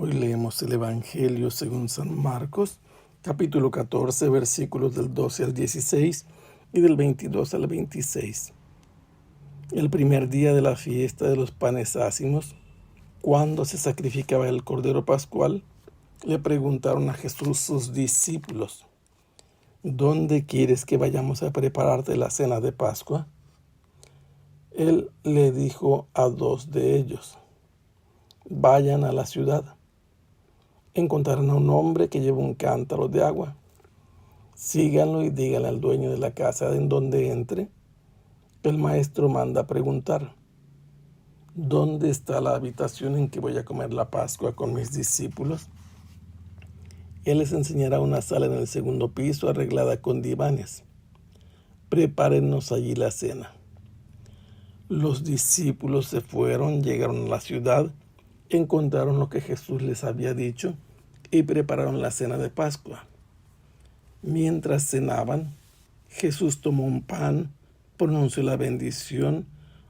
Hoy leemos el Evangelio según San Marcos, capítulo 14, versículos del 12 al 16 y del 22 al 26. El primer día de la fiesta de los panes ácimos, cuando se sacrificaba el Cordero Pascual, le preguntaron a Jesús sus discípulos: ¿Dónde quieres que vayamos a prepararte la cena de Pascua? Él le dijo a dos de ellos: vayan a la ciudad. Encontrarán a un hombre que lleva un cántaro de agua. Síganlo y díganle al dueño de la casa en donde entre: el maestro manda preguntar: ¿dónde está la habitación en que voy a comer la Pascua con mis discípulos? Él les enseñará una sala en el segundo piso arreglada con divanes. Prepárennos allí la cena. Los discípulos se fueron, llegaron a la ciudad, encontraron lo que Jesús les había dicho y prepararon la cena de Pascua. Mientras cenaban, Jesús tomó un pan, pronunció la bendición,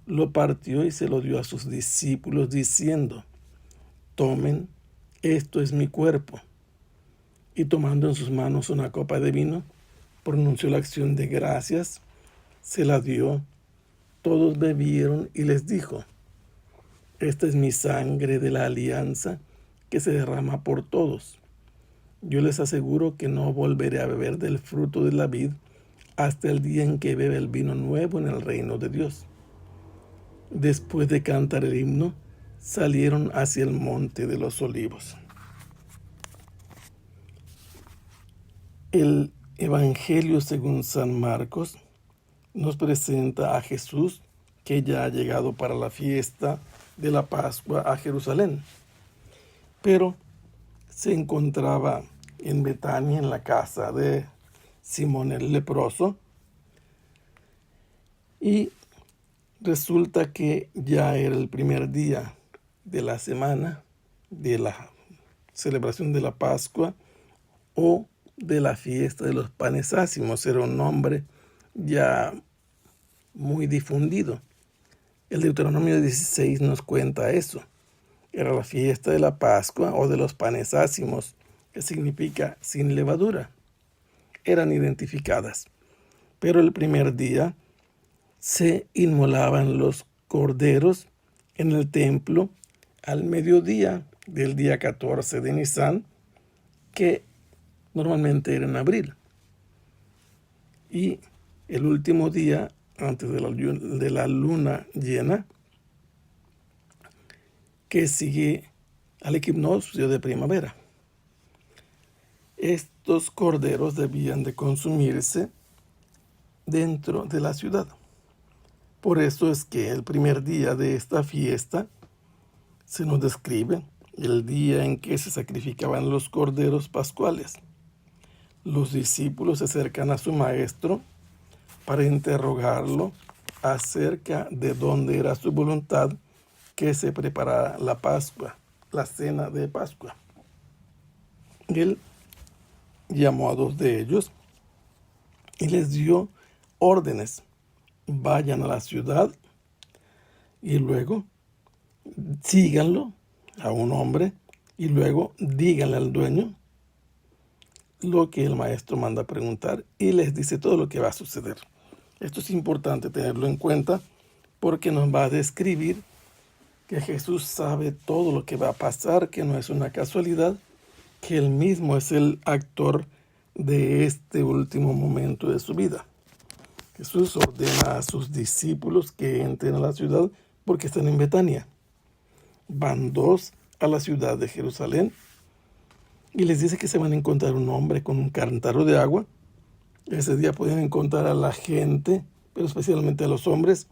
lo partió y se lo dio a sus discípulos diciendo: tomen, esto es mi cuerpo. Y tomando en sus manos una copa de vino, pronunció la acción de gracias, se la dio, todos bebieron y les dijo: esta es mi sangre de la alianza que se derrama por todos. Yo les aseguro que no volveré a beber del fruto de la vid hasta el día en que beba el vino nuevo en el reino de Dios. Después de cantar el himno, salieron hacia el monte de los olivos. El Evangelio según San Marcos nos presenta a Jesús, que ya ha llegado para la fiesta de la Pascua a Jerusalén, pero se encontraba en Betania, en la casa de Simón el leproso, y resulta que ya era el primer día de la semana de la celebración de la Pascua o de la fiesta de los panes ácimos. Era un nombre ya muy difundido. El Deuteronomio 16 nos cuenta eso. Era la fiesta de la Pascua o de los panes ácimos, que significa sin levadura. Eran identificadas. Pero el primer día se inmolaban los corderos en el templo al mediodía del día 14 de Nisán, que normalmente era en abril. Y el último día, antes de la luna llena, que sigue al equinoccio de primavera. Estos corderos debían de consumirse dentro de la ciudad. Por eso es que el primer día de esta fiesta se nos describe el día en que se sacrificaban los corderos pascuales. Los discípulos se acercan a su maestro para interrogarlo acerca de dónde era su voluntad que se preparara la Pascua, la cena de Pascua. Él llamó a dos de ellos y les dio órdenes: vayan a la ciudad y luego síganlo a un hombre y luego díganle al dueño lo que el maestro manda preguntar, y les dice todo lo que va a suceder. Esto es importante tenerlo en cuenta porque nos va a describir que Jesús sabe todo lo que va a pasar, que no es una casualidad, que Él mismo es el actor de este último momento de su vida. Jesús ordena a sus discípulos que entren a la ciudad porque están en Betania. Van dos a la ciudad de Jerusalén y les dice que se van a encontrar un hombre con un cántaro de agua. Ese día pueden encontrar a la gente, pero especialmente a los hombres,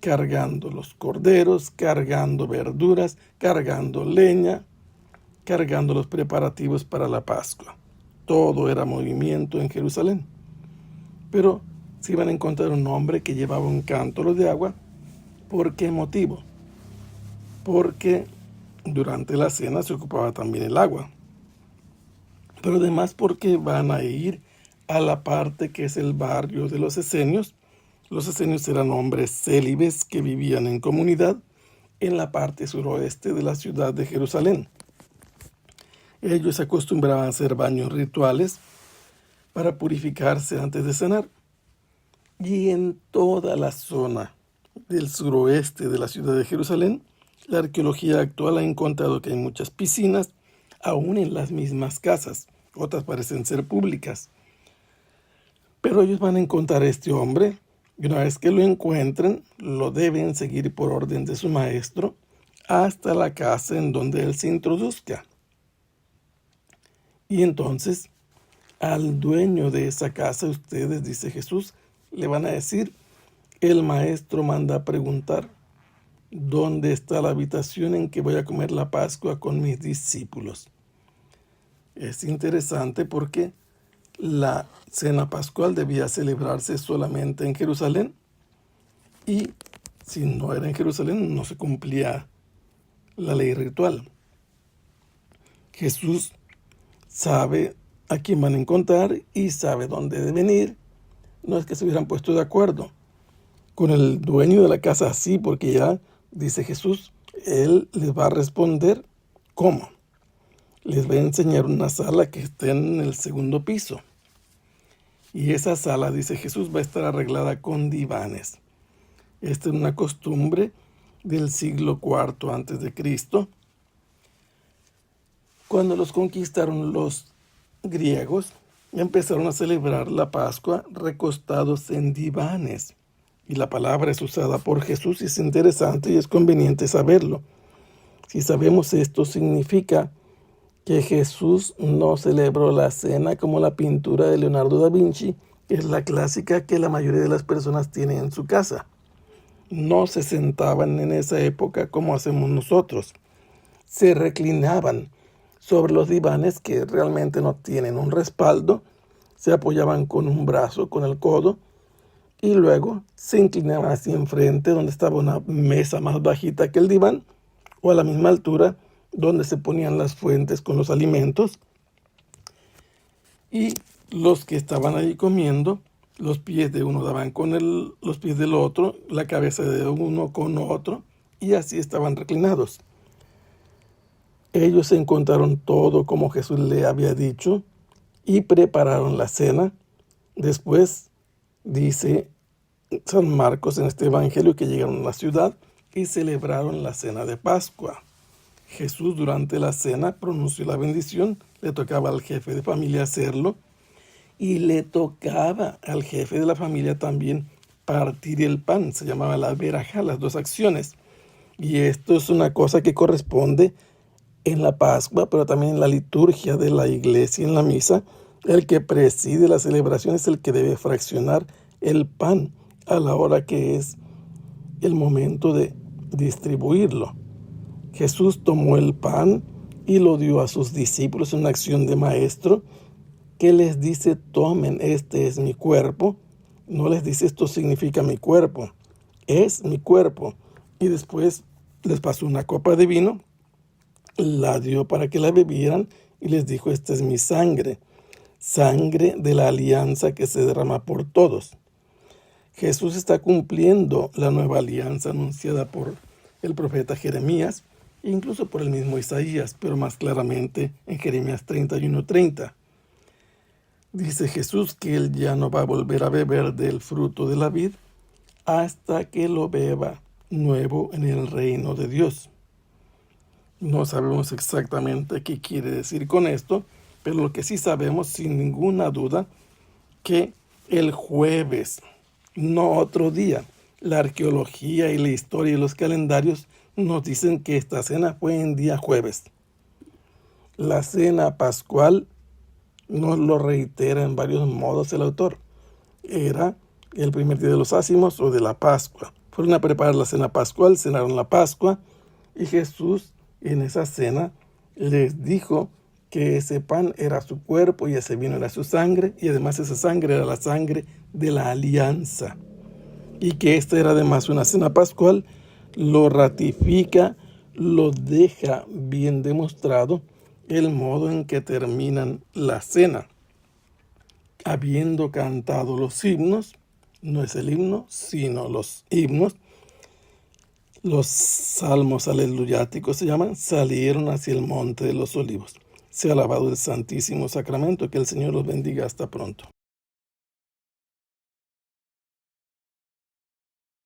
cargando los corderos, cargando verduras, cargando leña, cargando los preparativos para la Pascua. Todo era movimiento en Jerusalén. Pero se iban a encontrar un hombre que llevaba un cántaro de agua. ¿Por qué motivo? Porque durante la cena se ocupaba también el agua. Pero además porque van a ir a la parte que es el barrio de los esenios. Los esenios eran hombres célibes que vivían en comunidad en la parte suroeste de la ciudad de Jerusalén. Ellos acostumbraban a hacer baños rituales para purificarse antes de cenar. Y en toda la zona del suroeste de la ciudad de Jerusalén, la arqueología actual ha encontrado que hay muchas piscinas, aún en las mismas casas. Otras parecen ser públicas. Pero ellos van a encontrar a este hombre, y una vez que lo encuentren, lo deben seguir por orden de su maestro hasta la casa en donde él se introduzca. Y entonces, al dueño de esa casa, ustedes, dice Jesús, le van a decir, el maestro manda a preguntar, ¿dónde está la habitación en que voy a comer la Pascua con mis discípulos? Es interesante porque la cena pascual debía celebrarse solamente en Jerusalén y si no era en Jerusalén no se cumplía la ley ritual. Jesús sabe a quién van a encontrar y sabe dónde deben ir. No es que se hubieran puesto de acuerdo con el dueño de la casa así, porque ya, dice Jesús, él les va a responder cómo. Les va a enseñar una sala que esté en el segundo piso. Y esa sala, dice Jesús, va a estar arreglada con divanes. Esta es una costumbre del siglo IV antes de Cristo. Cuando los conquistaron los griegos, empezaron a celebrar la Pascua recostados en divanes. Y la palabra es usada por Jesús y es interesante y es conveniente saberlo. Si sabemos esto, significa que Jesús no celebró la cena como la pintura de Leonardo da Vinci, que es la clásica que la mayoría de las personas tienen en su casa. No se sentaban en esa época como hacemos nosotros. Se reclinaban sobre los divanes que realmente no tienen un respaldo, se apoyaban con un brazo, con el codo, y luego se inclinaban hacia enfrente donde estaba una mesa más bajita que el diván, o a la misma altura donde se ponían las fuentes con los alimentos, y los que estaban ahí comiendo, los pies de uno daban con los pies del otro, la cabeza de uno con otro, y así estaban reclinados. Ellos encontraron todo como Jesús le había dicho y prepararon la cena. Después dice San Marcos en este evangelio que llegaron a la ciudad y celebraron la cena de Pascua. Jesús durante la cena pronunció la bendición, le tocaba al jefe de familia hacerlo y le tocaba al jefe de la familia también partir el pan, se llamaba la verajá, las dos acciones. Y esto es una cosa que corresponde en la Pascua, pero también en la liturgia de la iglesia, en la misa. El que preside la celebración es el que debe fraccionar el pan a la hora que es el momento de distribuirlo. Jesús tomó el pan y lo dio a sus discípulos en una acción de maestro que les dice, tomen, este es mi cuerpo. No les dice, esto significa mi cuerpo, es mi cuerpo. Y después les pasó una copa de vino, la dio para que la bebieran y les dijo, esta es mi sangre, sangre de la alianza que se derrama por todos. Jesús está cumpliendo la nueva alianza anunciada por el profeta Jeremías, incluso por el mismo Isaías, pero más claramente en Jeremías 31:30. Dice Jesús que él ya no va a volver a beber del fruto de la vid hasta que lo beba nuevo en el reino de Dios. No sabemos exactamente qué quiere decir con esto, pero lo que sí sabemos sin ninguna duda que el jueves, no otro día, la arqueología y la historia y los calendarios nos dicen que esta cena fue en día jueves. La cena pascual nos lo reitera en varios modos el autor. Era el primer día de los ácimos o de la Pascua. Fueron a preparar la cena pascual, cenaron la Pascua y Jesús en esa cena les dijo que ese pan era su cuerpo y ese vino era su sangre y además esa sangre era la sangre de la alianza. Y que esta era además una cena pascual, lo ratifica, lo deja bien demostrado el modo en que terminan la cena. Habiendo cantado los himnos, no es el himno, sino los himnos, los salmos aleluyáticos se llaman, salieron hacia el monte de los olivos. Sea alabado el Santísimo Sacramento. Que el Señor los bendiga. Hasta pronto.